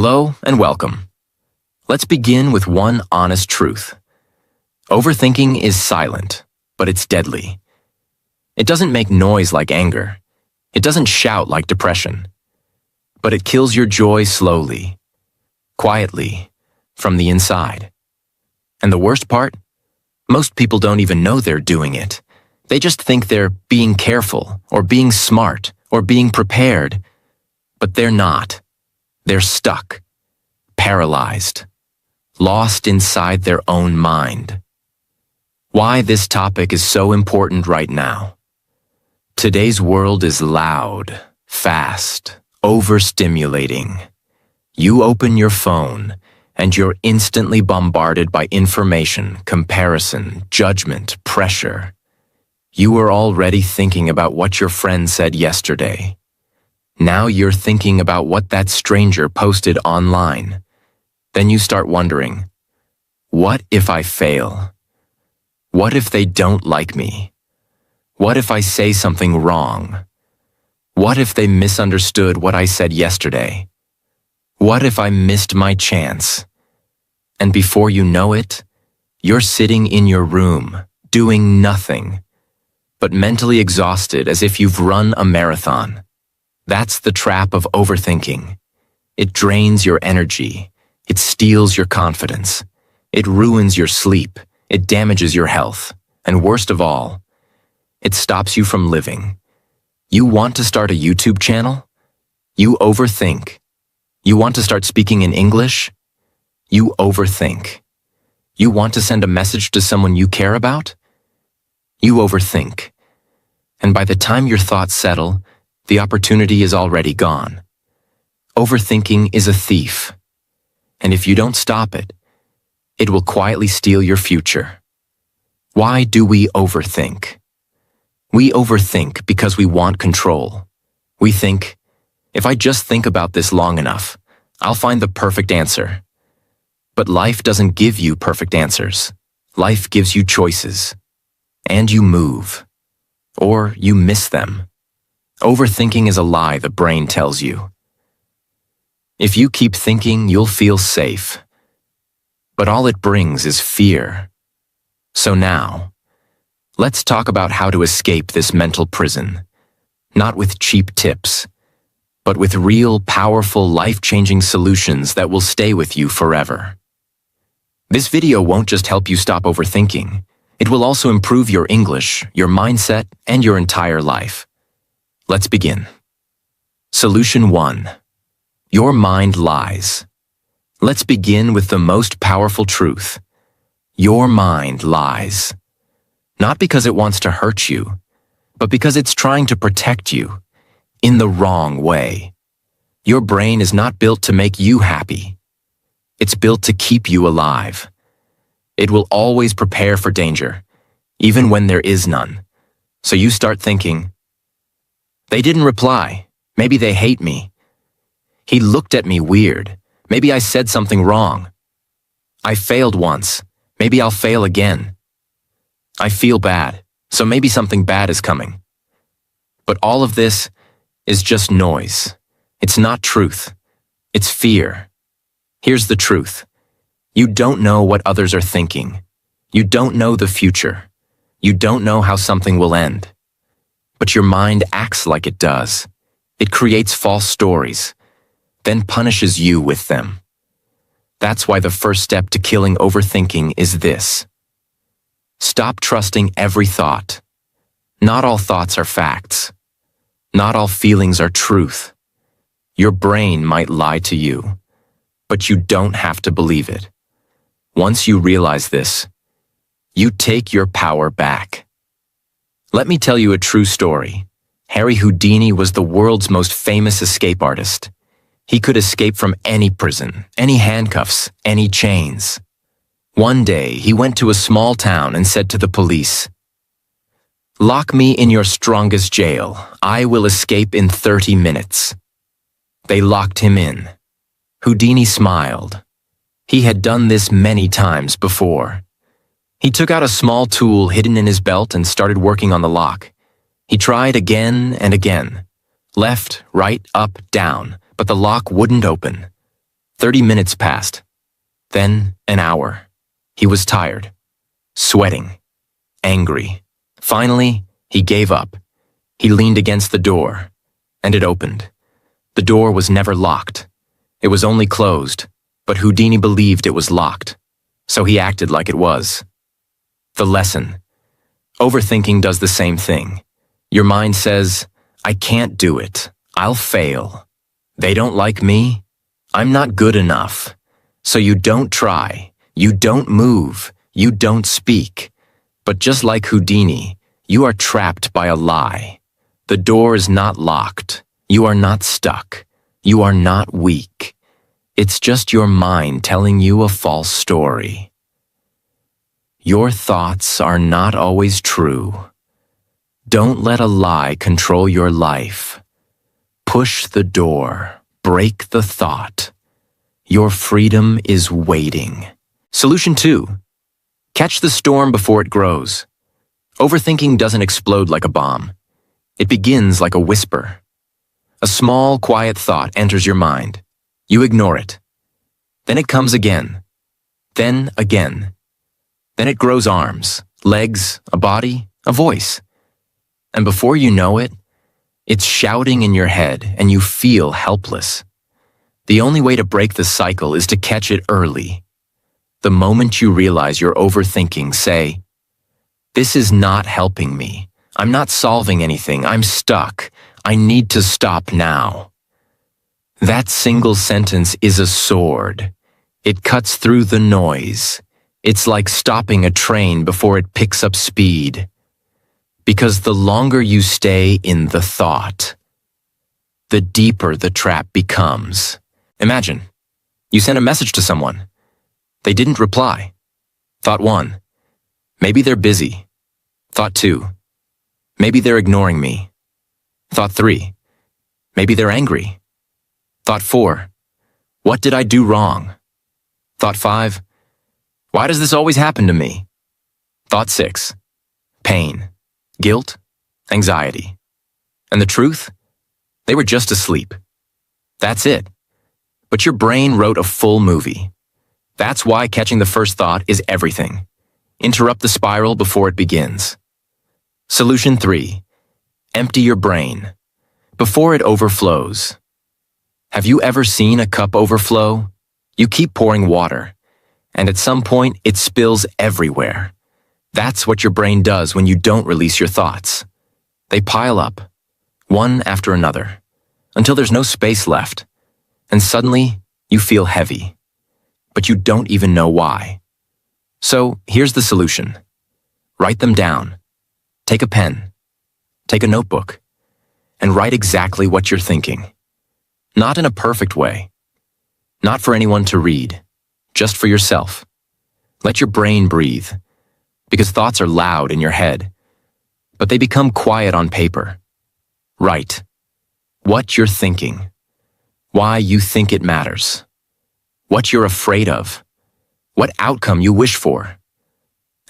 Hello and welcome. Let's begin with one honest truth. Overthinking is silent, but it's deadly. It doesn't make noise like anger. It doesn't shout like depression. But it kills your joy slowly, quietly, from the inside. And the worst part? Most people don't even know they're doing it. They just think they're being careful, or being smart, or being prepared. But they're not. They're stuck, paralyzed, lost inside their own mind. Why this topic is so important right now. Today's world is loud, fast, overstimulating. You open your phone, and you're instantly bombarded by information, comparison, judgment, pressure. You were already thinking about what your friend said yesterday. Now you're thinking about what that stranger posted online. Then you start wondering, what if I fail? What if they don't like me? What if I say something wrong? What if they misunderstood what I said yesterday? What if I missed my chance? And before you know it, you're sitting in your room, doing nothing, but mentally exhausted as if you've run a marathon. That's the trap of overthinking. It drains your energy. It steals your confidence. It ruins your sleep. It damages your health. And worst of all, it stops you from living. You want to start a YouTube channel? You overthink. You want to start speaking in English? You overthink. You want to send a message to someone you care about? You overthink. And by the time your thoughts settle, the opportunity is already gone. Overthinking is a thief. And if you don't stop it, it will quietly steal your future. Why do we overthink? We overthink because we want control. We think, if I just think about this long enough, I'll find the perfect answer. But life doesn't give you perfect answers. Life gives you choices. And you move. Or you miss them. Overthinking is a lie the brain tells you. If you keep thinking, you'll feel safe. But all it brings is fear. So now, let's talk about how to escape this mental prison. Not with cheap tips, but with real, powerful, life-changing solutions that will stay with you forever. This video won't just help you stop overthinking. It will also improve your English, your mindset, and your entire life. Let's begin. Solution 1. Your mind lies. Let's begin with the most powerful truth. Your mind lies. Not because it wants to hurt you, but because it's trying to protect you in the wrong way. Your brain is not built to make you happy. It's built to keep you alive. It will always prepare for danger, even when there is none. So you start thinking, they didn't reply. Maybe they hate me. He looked at me weird. Maybe I said something wrong. I failed once. Maybe I'll fail again. I feel bad, so maybe something bad is coming. But all of this is just noise. It's not truth. It's fear. Here's the truth. You don't know what others are thinking. You don't know the future. You don't know how something will end. But your mind acts like it does. It creates false stories, then punishes you with them. That's why the first step to killing overthinking is this. Stop trusting every thought. Not all thoughts are facts. Not all feelings are truth. Your brain might lie to you, but you don't have to believe it. Once you realize this, you take your power back. Let me tell you a true story. Harry Houdini was the world's most famous escape artist. He could escape from any prison, any handcuffs, any chains. One day, he went to a small town and said to the police, "Lock me in your strongest jail. I will escape in 30 minutes." They locked him in. Houdini smiled. He had done this many times before. He took out a small tool hidden in his belt and started working on the lock. He tried again and again. Left, right, up, down, but the lock wouldn't open. 30 minutes passed. Then an hour. He was tired, sweating, angry. Finally, he gave up. He leaned against the door, and it opened. The door was never locked. It was only closed, but Houdini believed it was locked, so he acted like it was. The lesson. Overthinking does the same thing. Your mind says, I can't do it. I'll fail. They don't like me. I'm not good enough. So you don't try. You don't move. You don't speak. But just like Houdini, you are trapped by a lie. The door is not locked. You are not stuck. You are not weak. It's just your mind telling you a false story. Your thoughts are not always true. Don't let a lie control your life. Push the door. Break the thought. Your freedom is waiting. Solution 2. Catch the storm before it grows. Overthinking doesn't explode like a bomb. It begins like a whisper. A small, quiet thought enters your mind. You ignore it. Then it comes again. Then again. Then it grows arms, legs, a body, a voice. And before you know it, it's shouting in your head and you feel helpless. The only way to break the cycle is to catch it early. The moment you realize you're overthinking, say, "This is not helping me. I'm not solving anything. I'm stuck. I need to stop now." That single sentence is a sword. It cuts through the noise. It's like stopping a train before it picks up speed. Because the longer you stay in the thought, the deeper the trap becomes. Imagine, you sent a message to someone. They didn't reply. Thought 1, maybe they're busy. Thought 2, maybe they're ignoring me. Thought 3, maybe they're angry. Thought 4, what did I do wrong? Thought 5, why does this always happen to me? Thought 6, pain, guilt, anxiety. And the truth? They were just asleep. That's it. But your brain wrote a full movie. That's why catching the first thought is everything. Interrupt the spiral before it begins. Solution 3. Empty your brain before it overflows. Have you ever seen a cup overflow? You keep pouring water, and at some point it spills everywhere. That's what your brain does when you don't release your thoughts. They pile up, one after another, until there's no space left, and suddenly you feel heavy, but you don't even know why. So here's the solution. Write them down. Take a pen. Take a notebook. And write exactly what you're thinking. Not in a perfect way. Not for anyone to read. Just for yourself. Let your brain breathe. Because thoughts are loud in your head. But they become quiet on paper. Write what you're thinking. Why you think it matters. What you're afraid of. What outcome you wish for.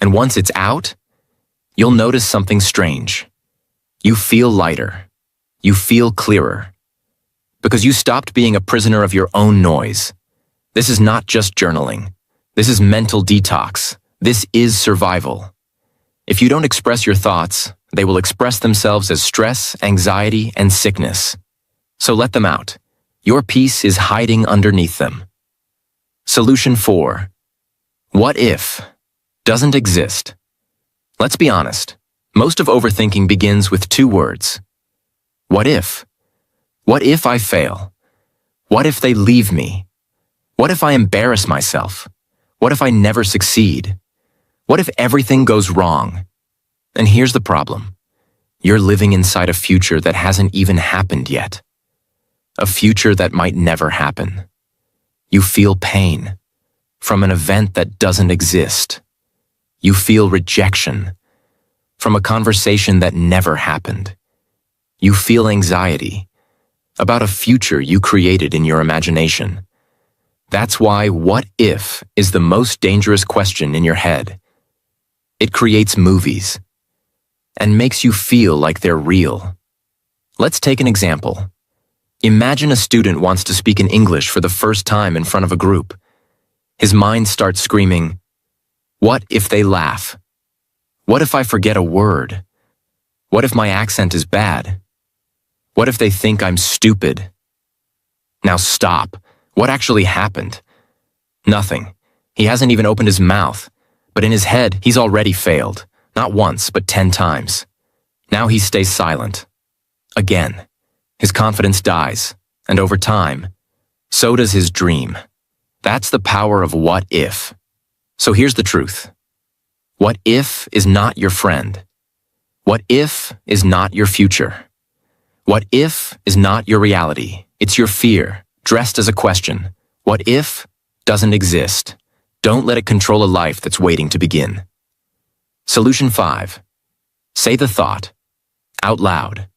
And once it's out, you'll notice something strange. You feel lighter. You feel clearer. Because you stopped being a prisoner of your own noise. This is not just journaling. This is mental detox. This is survival. If you don't express your thoughts, they will express themselves as stress, anxiety, and sickness. So let them out. Your peace is hiding underneath them. Solution 4. What if doesn't exist. Let's be honest. Most of overthinking begins with 2 words. What if? What if I fail? What if they leave me? What if I embarrass myself? What if I never succeed? What if everything goes wrong? And here's the problem. You're living inside a future that hasn't even happened yet. A future that might never happen. You feel pain from an event that doesn't exist. You feel rejection from a conversation that never happened. You feel anxiety about a future you created in your imagination. That's why what if is the most dangerous question in your head. It creates movies and makes you feel like they're real. Let's take an example. Imagine a student wants to speak in English for the first time in front of a group. His mind starts screaming, "What if they laugh? What if I forget a word? What if my accent is bad? What if they think I'm stupid?" Now stop. What actually happened? Nothing. He hasn't even opened his mouth, but in his head, he's already failed. Not once, but 10 times. Now he stays silent. Again. His confidence dies, and over time, so does his dream. That's the power of what if. So here's the truth. What if is not your friend. What if is not your future. What if is not your reality. It's your fear, dressed as a question. What if doesn't exist. Don't let it control a life that's waiting to begin. Solution 5. Say the thought. Out loud.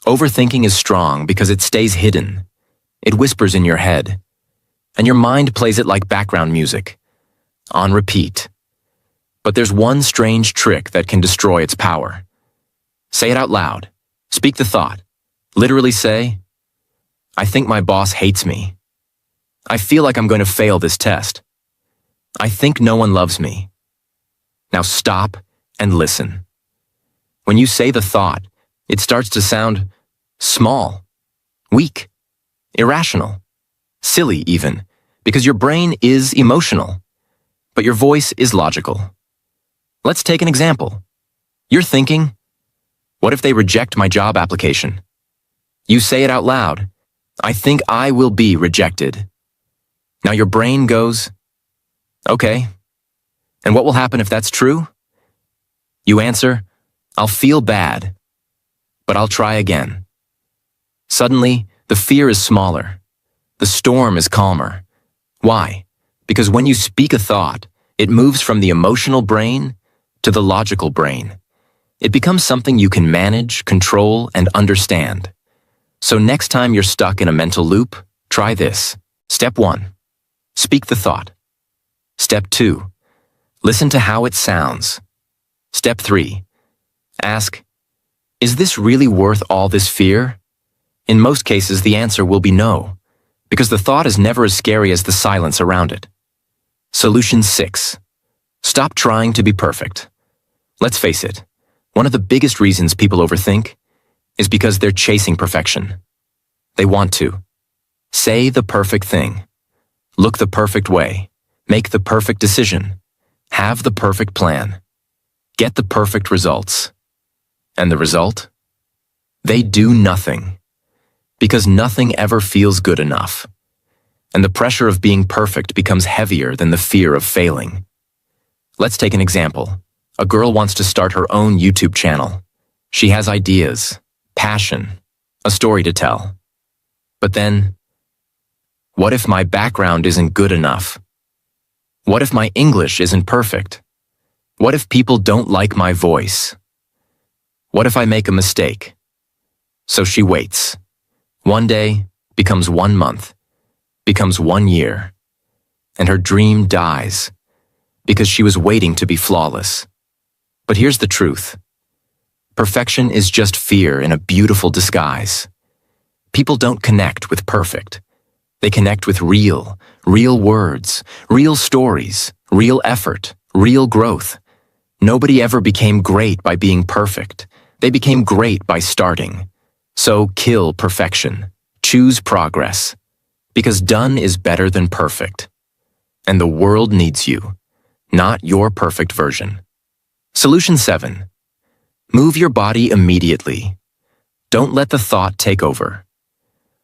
Overthinking is strong because it stays hidden. It whispers in your head. And your mind plays it like background music. On repeat. But there's one strange trick that can destroy its power. Say it out loud. Speak the thought. Literally say, "I think my boss hates me. I feel like I'm going to fail this test. I think no one loves me." Now stop and listen. When you say the thought, it starts to sound small, weak, irrational, silly even, because your brain is emotional, but your voice is logical. Let's take an example. You're thinking, "What if they reject my job application?" You say it out loud, "I think I will be rejected." Now your brain goes, "Okay, and what will happen if that's true?" You answer, "I'll feel bad, but I'll try again." Suddenly, the fear is smaller. The storm is calmer. Why? Because when you speak a thought, it moves from the emotional brain to the logical brain. It becomes something you can manage, control, and understand. So next time you're stuck in a mental loop, try this. Step 1. Speak the thought. Step 2. Listen to how it sounds. Step 3. Ask, "Is this really worth all this fear?" In most cases, the answer will be no, because the thought is never as scary as the silence around it. Solution 6. Stop trying to be perfect. Let's face it, one of the biggest reasons people overthink is because they're chasing perfection. They want to say the perfect thing, look the perfect way, make the perfect decision, have the perfect plan, get the perfect results. And the result? They do nothing. Because nothing ever feels good enough. And the pressure of being perfect becomes heavier than the fear of failing. Let's take an example. A girl wants to start her own YouTube channel. She has ideas, passion, a story to tell. But then, what if my background isn't good enough? What if my English isn't perfect? What if people don't like my voice? What if I make a mistake? So she waits. One day becomes 1 month, becomes 1 year, and her dream dies because she was waiting to be flawless. But here's the truth. Perfection is just fear in a beautiful disguise. People don't connect with perfect. They connect with real words, real stories, real effort, real growth. Nobody ever became great by being perfect. They became great by starting. So kill perfection. Choose progress. Because done is better than perfect. And the world needs you, not your perfect version. Solution 7. Move your body immediately. Don't let the thought take over.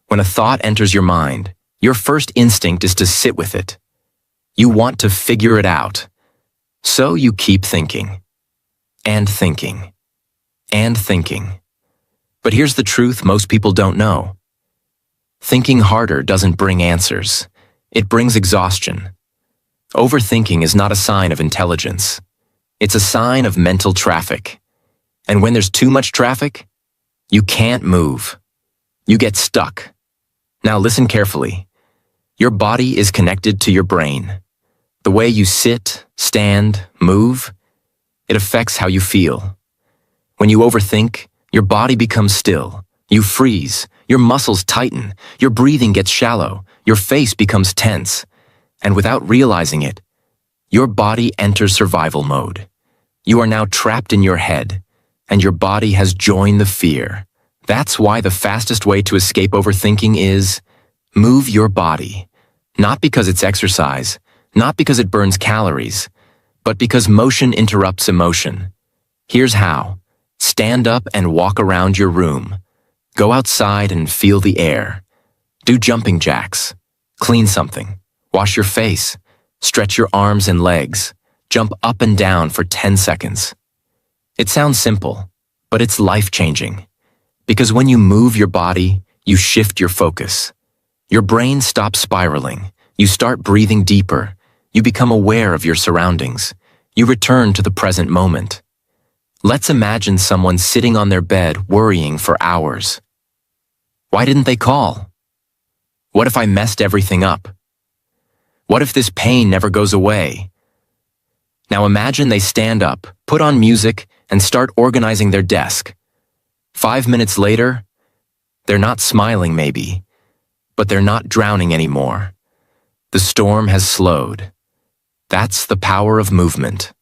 When a thought enters your mind, your first instinct is to sit with it. You want to figure it out. So you keep thinking. And thinking. And thinking. But here's the truth most people don't know. Thinking harder doesn't bring answers. It brings exhaustion. Overthinking is not a sign of intelligence. It's a sign of mental traffic. And when there's too much traffic, you can't move. You get stuck. Now listen carefully. Your body is connected to your brain. The way you sit, stand, move, it affects how you feel. When you overthink, your body becomes still. You freeze, your muscles tighten, your breathing gets shallow, your face becomes tense, and without realizing it, your body enters survival mode. You are now trapped in your head, and your body has joined the fear. That's why the fastest way to escape overthinking is move your body. Not because it's exercise, not because it burns calories, but because motion interrupts emotion. Here's how. Stand up and walk around your room. Go outside and feel the air. Do jumping jacks. Clean something. Wash your face. Stretch your arms and legs. Jump up and down for 10 seconds. It sounds simple, but it's life-changing. Because when you move your body, you shift your focus. Your brain stops spiraling. You start breathing deeper. You become aware of your surroundings. You return to the present moment. Let's imagine someone sitting on their bed worrying for hours. Why didn't they call? What if I messed everything up? What if this pain never goes away? Now imagine they stand up, put on music, and start organizing their desk. 5 minutes later, they're not smiling maybe, but they're not drowning anymore. The storm has slowed. That's the power of movement.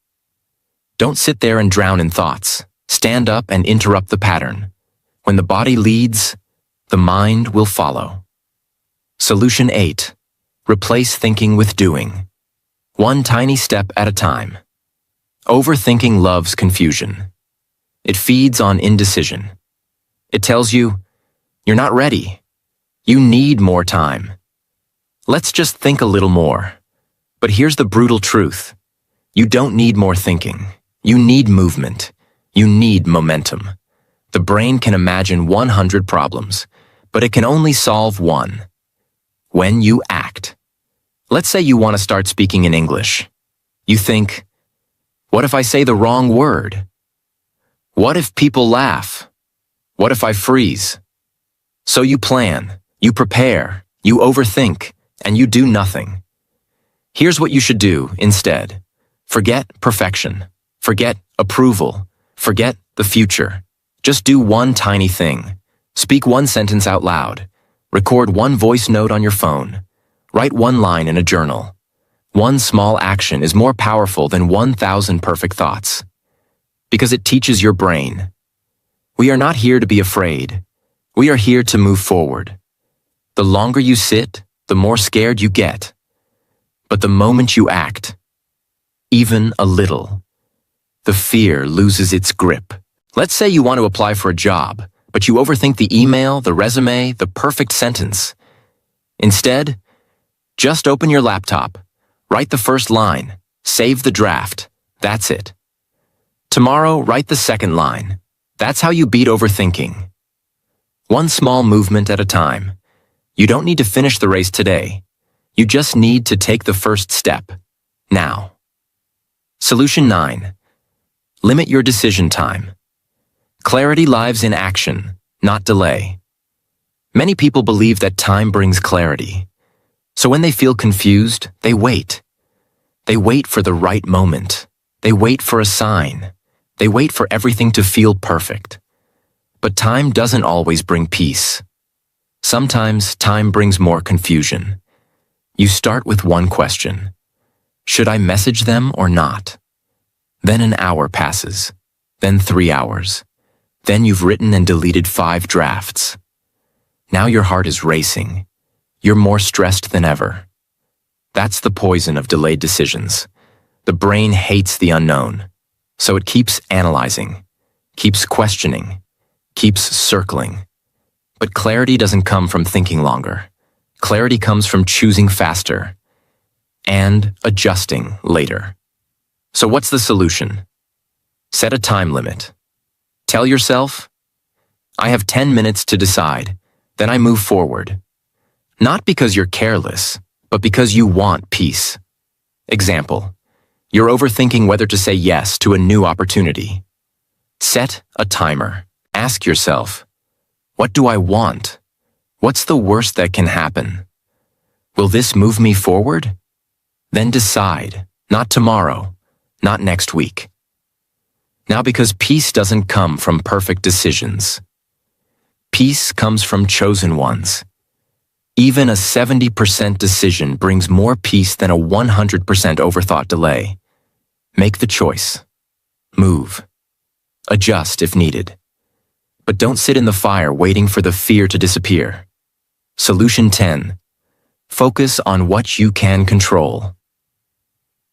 Don't sit there and drown in thoughts. Stand up and interrupt the pattern. When the body leads, the mind will follow. Solution 8. Replace thinking with doing. One tiny step at a time. Overthinking loves confusion. It feeds on indecision. It tells you, you're not ready. You need more time. Let's just think a little more. But here's the brutal truth. You don't need more thinking. You need movement. You need momentum. The brain can imagine 100 problems, but it can only solve one. When you act. Let's say you want to start speaking in English. You think, what if I say the wrong word? What if people laugh? What if I freeze? So you plan, you prepare, you overthink, and you do nothing. Here's what you should do instead. Forget perfection. Forget approval. Forget the future. Just do one tiny thing. Speak one sentence out loud. Record one voice note on your phone. Write one line in a journal. One small action is more powerful than 1,000 perfect thoughts. Because it teaches your brain. We are not here to be afraid. We are here to move forward. The longer you sit, the more scared you get. But the moment you act, even a little, the fear loses its grip. Let's say you want to apply for a job, but you overthink the email, the resume, the perfect sentence. Instead, just open your laptop, write the first line, save the draft. That's it. Tomorrow, write the second line. That's how you beat overthinking. One small movement at a time. You don't need to finish the race today. You just need to take the first step. Now. Solution 9. Limit your decision time. Clarity lies in action, not delay. Many people believe that time brings clarity. So when they feel confused, they wait. They wait for the right moment. They wait for a sign. They wait for everything to feel perfect. But time doesn't always bring peace. Sometimes time brings more confusion. You start with one question. Should I message them or not? Then an hour passes. Then 3 hours. Then you've written and deleted 5 drafts. Now your heart is racing. You're more stressed than ever. That's the poison of delayed decisions. The brain hates the unknown, so it keeps analyzing, keeps questioning, keeps circling. But clarity doesn't come from thinking longer. Clarity comes from choosing faster and adjusting later. So what's the solution? Set a time limit. Tell yourself, I have 10 minutes to decide, then I move forward. Not because you're careless, but because you want peace. Example, you're overthinking whether to say yes to a new opportunity. Set a timer. Ask yourself, what do I want? What's the worst that can happen? Will this move me forward? Then decide, not tomorrow, not next week. Now because peace doesn't come from perfect decisions. Peace comes from chosen ones. Even a 70% decision brings more peace than a 100% overthought delay. Make the choice. Move. Adjust if needed. But don't sit in the fire waiting for the fear to disappear. Solution 10. Focus on what you can control.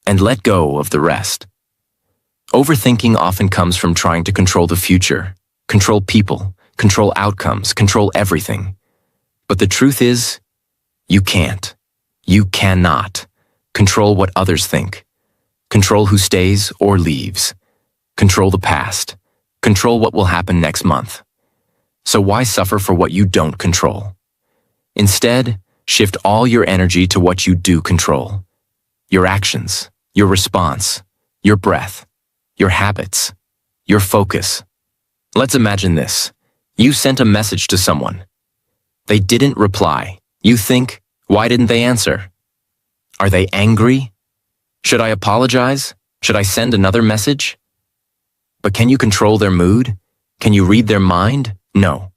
And let go of the rest. Overthinking often comes from trying to control the future, control people, control outcomes, control everything. But the truth is, you can't. You cannot control what others think. Control who stays or leaves. Control the past. Control what will happen next month. So why suffer for what you don't control? Instead, shift all your energy to what you do control. Your actions, your response, your breath, your habits, your focus. Let's imagine this. You sent a message to someone. They didn't reply. You think, why didn't they answer? Are they angry? Should I apologize? Should I send another message? But can you control their mood? Can you read their mind? No.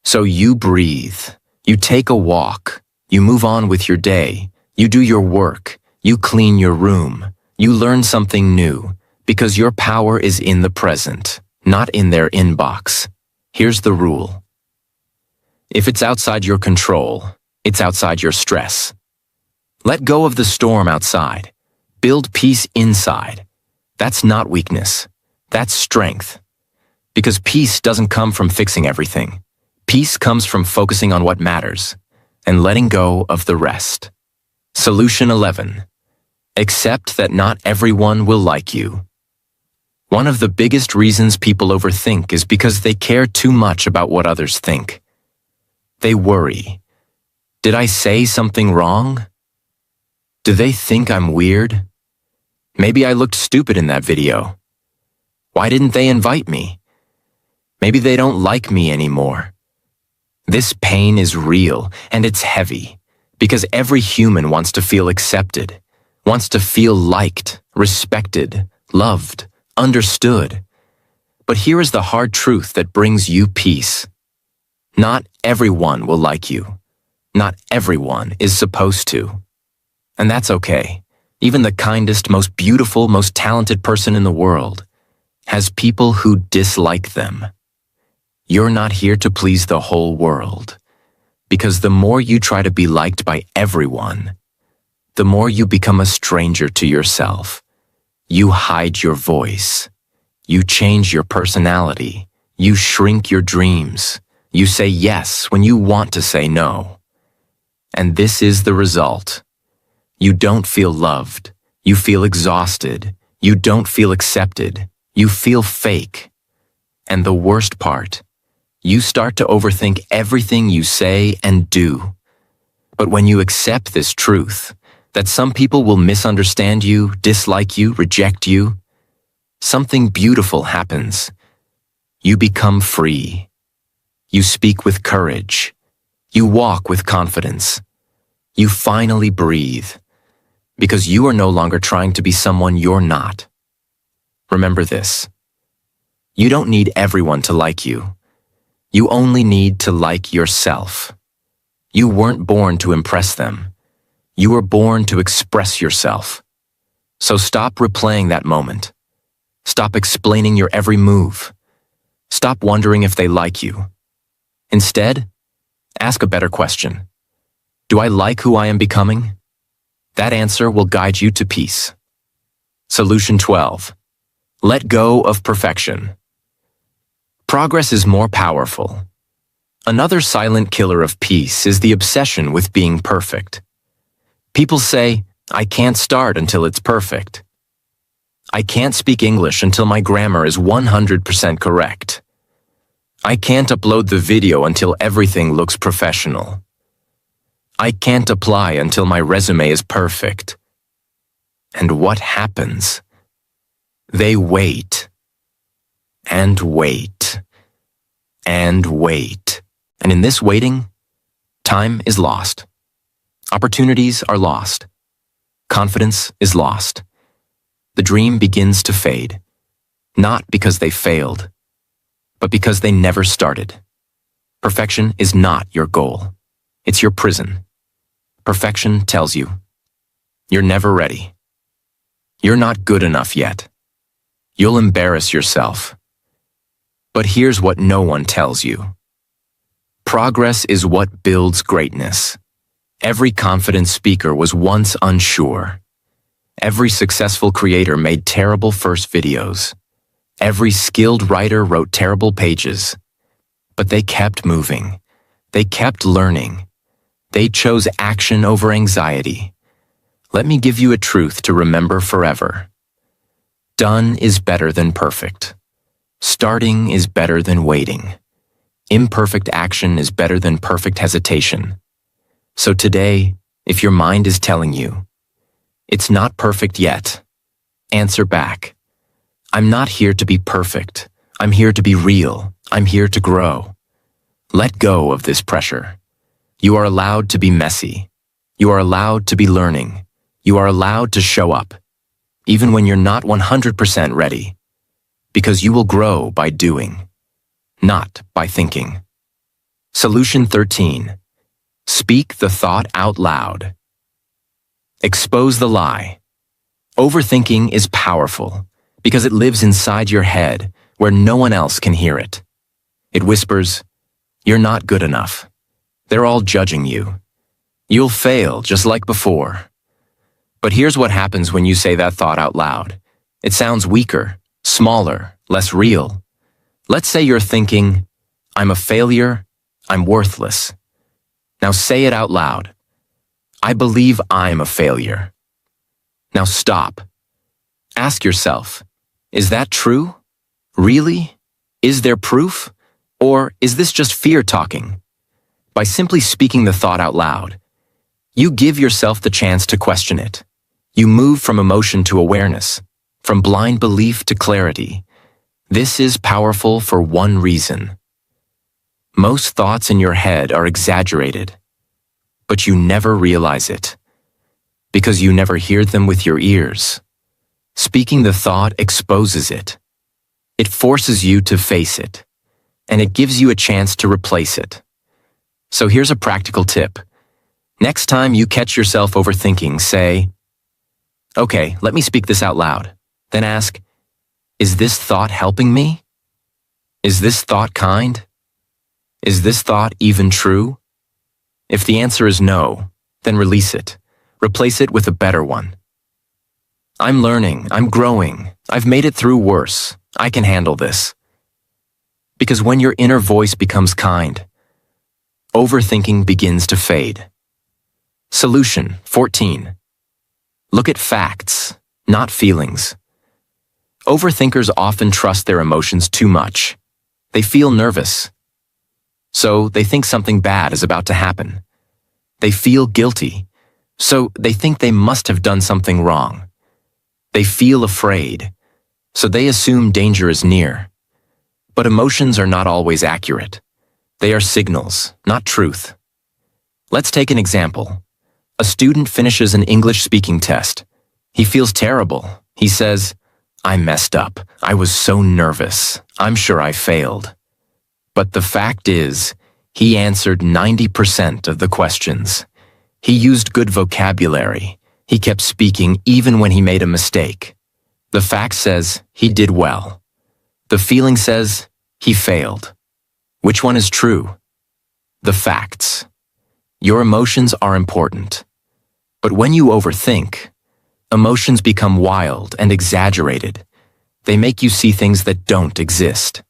So you breathe. You take a walk. You move on with your day. You do your work. You clean your room. You learn something new, because your power is in the present, not in their inbox. Here's the rule. If it's outside your control, it's outside your stress. Let go of the storm outside. Build peace inside. That's not weakness. That's strength. Because peace doesn't come from fixing everything. Peace comes from focusing on what matters and letting go of the rest. Solution 11. Accept that not everyone will like you. One of the biggest reasons people overthink is because they care too much about what others think. They worry. Did I say something wrong? Do they think I'm weird? Maybe I looked stupid in that video. Why didn't they invite me? Maybe they don't like me anymore. This pain is real, and it's heavy, because every human wants to feel accepted, wants to feel liked, respected, loved, understood. But here is the hard truth that brings you peace. Not everyone will like you. Not everyone is supposed to. And that's okay. Even the kindest, most beautiful, most talented person in the world has people who dislike them. You're not here to please the whole world, because the more you try to be liked by everyone, the more you become a stranger to yourself. You hide your voice. You change your personality. You shrink your dreams. You say yes when you want to say no. And this is the result. You don't feel loved. You feel exhausted. You don't feel accepted. You feel fake. And the worst part, you start to overthink everything you say and do. But when you accept this truth, that some people will misunderstand you, dislike you, reject you, something beautiful happens. You become free. You speak with courage. You walk with confidence. You finally breathe, because you are no longer trying to be someone you're not. Remember this. You don't need everyone to like you. You only need to like yourself. You weren't born to impress them. You were born to express yourself. So stop replaying that moment. Stop explaining your every move. Stop wondering if they like you. Instead, ask a better question. Do I like who I am becoming? That answer will guide you to peace. Solution 12. Let go of perfection. Progress is more powerful. Another silent killer of peace is the obsession with being perfect. People say, I can't start until it's perfect. I can't speak English until my grammar is 100% correct. I can't upload the video until everything looks professional. I can't apply until my resume is perfect. And what happens? They wait. And wait. And wait. And in this waiting, time is lost. Opportunities are lost. Confidence is lost. The dream begins to fade, not because they failed, but because they never started. Perfection is not your goal. It's your prison. Perfection tells you, you're never ready. You're not good enough yet. You'll embarrass yourself. But here's what no one tells you. Progress is what builds greatness. Every confident speaker was once unsure. Every successful creator made terrible first videos. Every skilled writer wrote terrible pages. But they kept moving. They kept learning. They chose action over anxiety. Let me give you a truth to remember forever. Done is better than perfect. Starting is better than waiting. Imperfect action is better than perfect hesitation. So today, if your mind is telling you, it's not perfect yet, answer back. I'm not here to be perfect. I'm here to be real. I'm here to grow. Let go of this pressure. You are allowed to be messy. You are allowed to be learning. You are allowed to show up, even when you're not 100% ready, because you will grow by doing, not by thinking. Solution 13. Speak the thought out loud. Expose the lie. Overthinking is powerful because it lives inside your head where no one else can hear it. It whispers, you're not good enough. They're all judging you. You'll fail just like before. But here's what happens when you say that thought out loud. It sounds weaker, smaller, less real. Let's say you're thinking, I'm a failure, I'm worthless. Now say it out loud. I believe I'm a failure. Now stop. Ask yourself, is that true? Really? Is there proof? Or is this just fear talking? By simply speaking the thought out loud, you give yourself the chance to question it. You move from emotion to awareness, from blind belief to clarity. This is powerful for one reason. Most thoughts in your head are exaggerated, but you never realize it, because you never hear them with your ears. Speaking the thought exposes it. It forces you to face it, and it gives you a chance to replace it. So here's a practical tip. Next time you catch yourself overthinking, say, okay, let me speak this out loud. Then ask, is this thought helping me? Is this thought kind? Is this thought even true? If the answer is no, then release it. Replace it with a better one. I'm learning, I'm growing, I've made it through worse, I can handle this. Because when your inner voice becomes kind, overthinking begins to fade. Solution 14. Look at facts, not feelings. Overthinkers often trust their emotions too much. They feel nervous. So they think something bad is about to happen. They feel guilty. So they think they must have done something wrong. They feel afraid. So they assume danger is near. But emotions are not always accurate. They are signals, not truth. Let's take an example. A student finishes an English speaking test. He feels terrible. He says, I messed up. I was so nervous. I'm sure I failed. But the fact is, he answered 90% of the questions. He used good vocabulary. He kept speaking even when he made a mistake. The fact says he did well. The feeling says he failed. Which one is true? The facts. Your emotions are important. But when you overthink, emotions become wild and exaggerated. They make you see things that don't exist.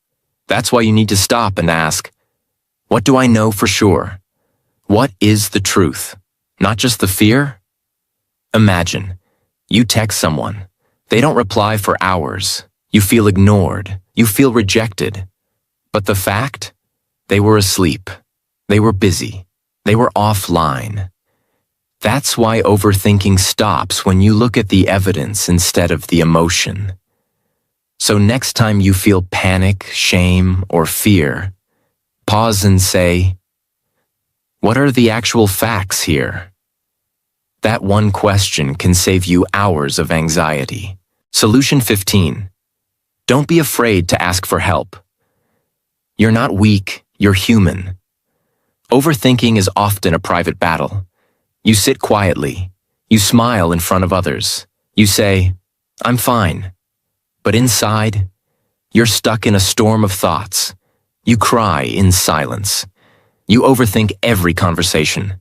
That's why you need to stop and ask, what do I know for sure? What is the truth? Not just the fear? Imagine, you text someone. They don't reply for hours. You feel ignored. You feel rejected. But the fact? They were asleep. They were busy. They were offline. That's why overthinking stops when you look at the evidence instead of the emotion. So next time you feel panic, shame, or fear, pause and say, what are the actual facts here? That one question can save you hours of anxiety. Solution 15. Don't be afraid to ask for help. You're not weak, you're human. Overthinking is often a private battle. You sit quietly. You smile in front of others. You say, "I'm fine." But inside, you're stuck in a storm of thoughts. You cry in silence. You overthink every conversation.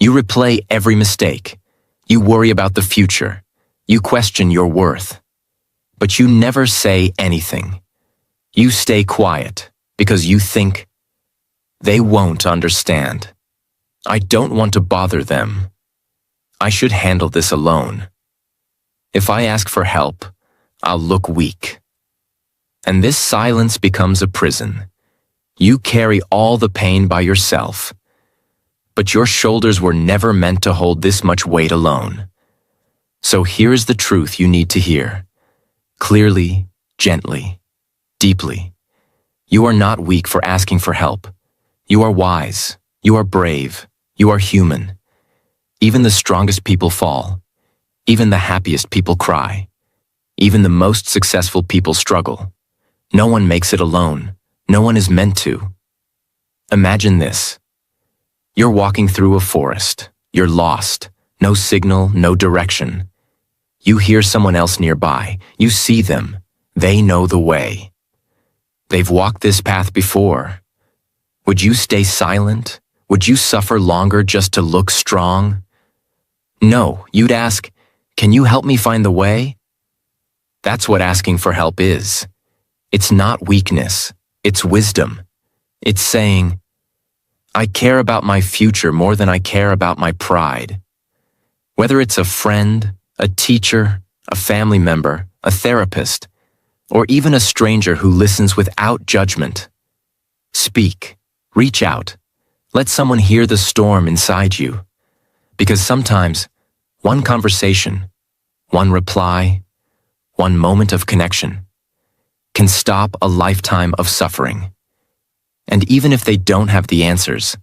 You replay every mistake. You worry about the future. You question your worth. But you never say anything. You stay quiet because you think, "They won't understand. I don't want to bother them. I should handle this alone. If I ask for help, I'll look weak." And this silence becomes a prison. You carry all the pain by yourself. But your shoulders were never meant to hold this much weight alone. So here's the truth you need to hear. Clearly, gently, deeply. You are not weak for asking for help. You are wise. You are brave. You are human. Even the strongest people fall. Even the happiest people cry. Even the most successful people struggle. No one makes it alone. No one is meant to. Imagine this. You're walking through a forest. You're lost. No signal, no direction. You hear someone else nearby. You see them. They know the way. They've walked this path before. Would you stay silent? Would you suffer longer just to look strong? No, you'd ask, "Can you help me find the way?" That's what asking for help is. It's not weakness. It's wisdom. It's saying, "I care about my future more than I care about my pride." Whether it's a friend, a teacher, a family member, a therapist, or even a stranger who listens without judgment. Speak. Reach out. Let someone hear the storm inside you. Because sometimes, one conversation, one reply, one moment of connection can stop a lifetime of suffering. And even if they don't have the answers,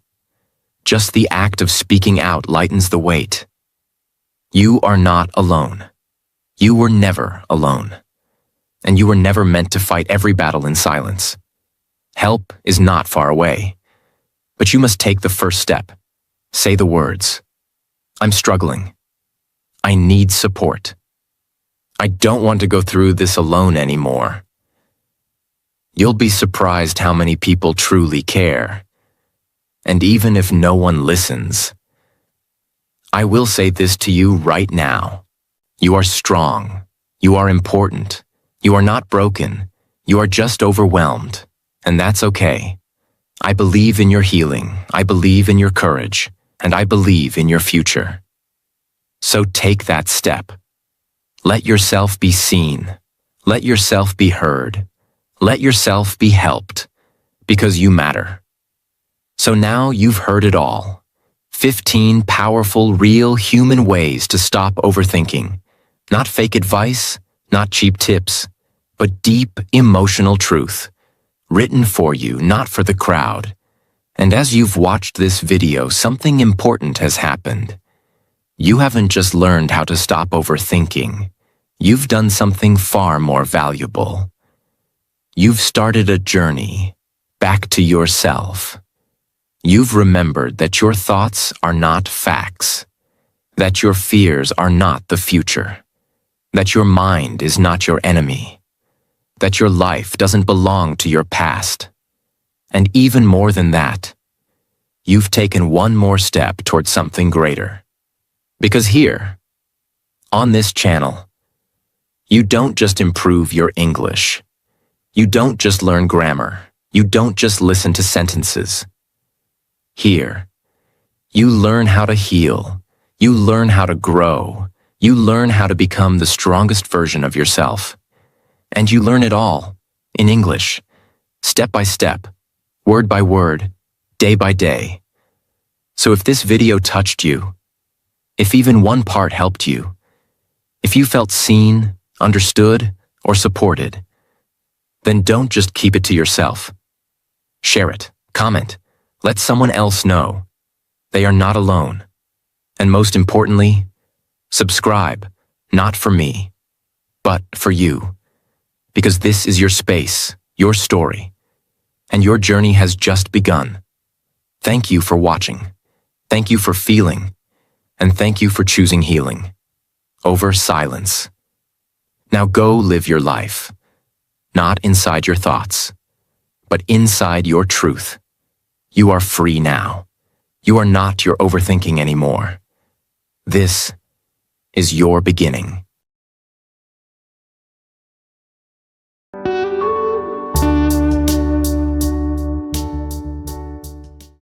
just the act of speaking out lightens the weight. You are not alone. You were never alone. And you were never meant to fight every battle in silence. Help is not far away. But you must take the first step. Say the words, "I'm struggling. I need support. I don't want to go through this alone anymore." You'll be surprised how many people truly care. And even if no one listens, I will say this to you right now. You are strong. You are important. You are not broken. You are just overwhelmed. And that's okay. I believe in your healing. I believe in your courage. And I believe in your future. So take that step. Let yourself be seen. Let yourself be heard. Let yourself be helped. Because you matter. So now you've heard it all. 15 powerful, real human ways to stop overthinking. Not fake advice, not cheap tips, but deep emotional truth. Written for you, not for the crowd. And as you've watched this video, something important has happened. You haven't just learned how to stop overthinking. You've done something far more valuable. You've started a journey back to yourself. You've remembered that your thoughts are not facts, that your fears are not the future, that your mind is not your enemy, that your life doesn't belong to your past. And even more than that, you've taken one more step towards something greater. Because here, on this channel, you don't just improve your English. You don't just learn grammar. You don't just listen to sentences. Here, you learn how to heal. You learn how to grow. You learn how to become the strongest version of yourself. And you learn it all in English, step by step, word by word, day by day. So if this video touched you, if even one part helped you, if you felt seen, understood, or supported, then don't just keep it to yourself. Share it, comment, let someone else know. They are not alone. And most importantly, subscribe, not for me, but for you. Because this is your space, your story, and your journey has just begun. Thank you for watching. Thank you for feeling. And thank you for choosing healing over silence. Now go live your life, not inside your thoughts, but inside your truth. You are free now. You are not your overthinking anymore. This is your beginning.